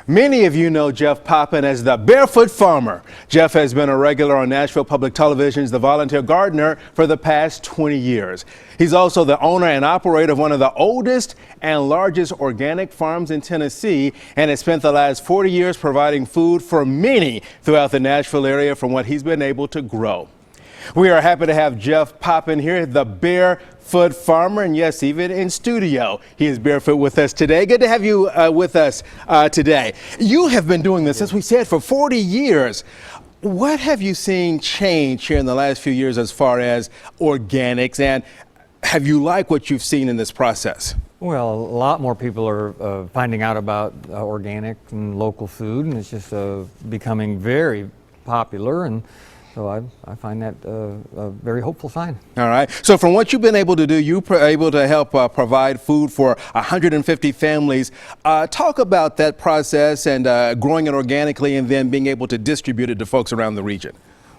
Many of you know Jeff Poppin as the Barefoot Farmer. Jeff has been a regular on Nashville Public Television's The Volunteer Gardener for the past 20 years. He's also the owner and operator of one of the oldest and largest organic farms in Tennessee, and has spent the last 40 years providing food for many throughout the Nashville area from what he's been able to grow. We are happy to have Jeff Poppin here, the Barefoot Farmer, and yes, even in studio. He is barefoot with us today. Good to have you with us today. You have been doing this, as we said, for 40 years. What have you seen change here in the last few years as far as organics, and have you liked what you've seen in this process? Well, a lot more people are finding out about organic and local food, and it's just becoming very popular. And so I find that a very hopeful sign. All right. So from what you've been able to do, you're able to help provide food for 150 families. Talk about that process and growing it organically and then being able to distribute it to folks around the region.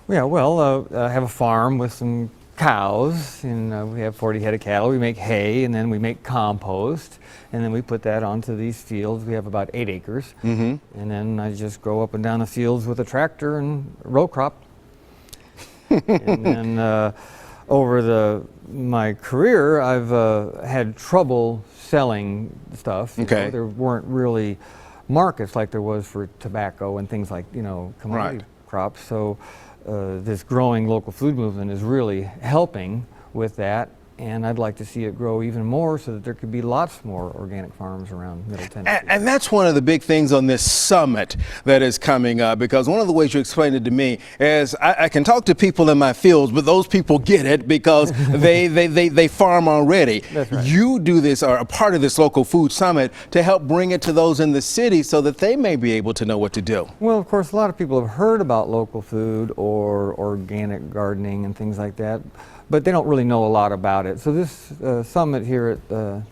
Yeah, well, I have a farm with some cows, and we have 40 head of cattle. We make hay, and then we make compost, and then we put that onto these fields. We have about 8 acres. And then I just go up and down the fields with a tractor and row crop. And then over my career, I've had trouble selling stuff. Okay. There weren't really markets like there was for tobacco and things like, commodity crops. So this growing local food movement is really helping with that. And I'd like to see it grow even more so that there could be lots more organic farms around Middle Tennessee. And that's one of the big things on this summit that is coming up, because one of the ways you explained it to me is I can talk to people in my fields, but those people get it because they farm already. That's right. You do this, or a part of this local food summit, to help bring it to those in the city so that they may be able to know what to do. Well, of course, a lot of people have heard about local food or organic gardening and things like that, but they don't really know a lot about it. So this summit here at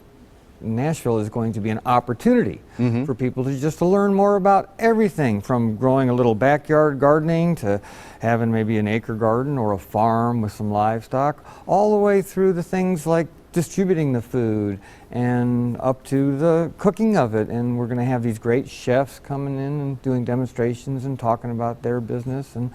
Nashville is going to be an opportunity for people to learn more about everything, from growing a little backyard gardening to having maybe an acre garden or a farm with some livestock, all the way through the things like distributing the food and up to the cooking of it. And we're going to have these great chefs coming in and doing demonstrations and talking about their business, and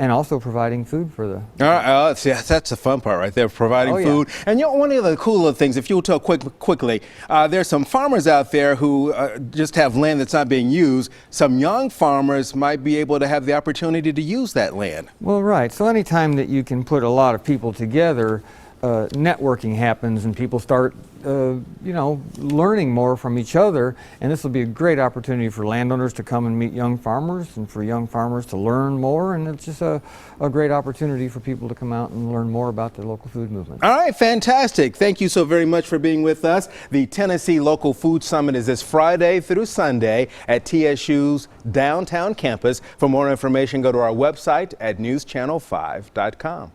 also providing food for the... All right, see, that's the fun part right there, providing food. And one of the cooler things, if you'll tell quickly, there's some farmers out there who just have land that's not being used. Some young farmers might be able to have the opportunity to use that land. Well, right. So anytime that you can put a lot of people together, networking happens, and people start learning more from each other, and this will be a great opportunity for landowners to come and meet young farmers, and for young farmers to learn more, and it's just a great opportunity for people to come out and learn more about the local food movement. All right, fantastic. Thank you so very much for being with us. The Tennessee Local Food Summit is this Friday through Sunday at TSU's downtown campus. For more information, go to our website at newschannel5.com.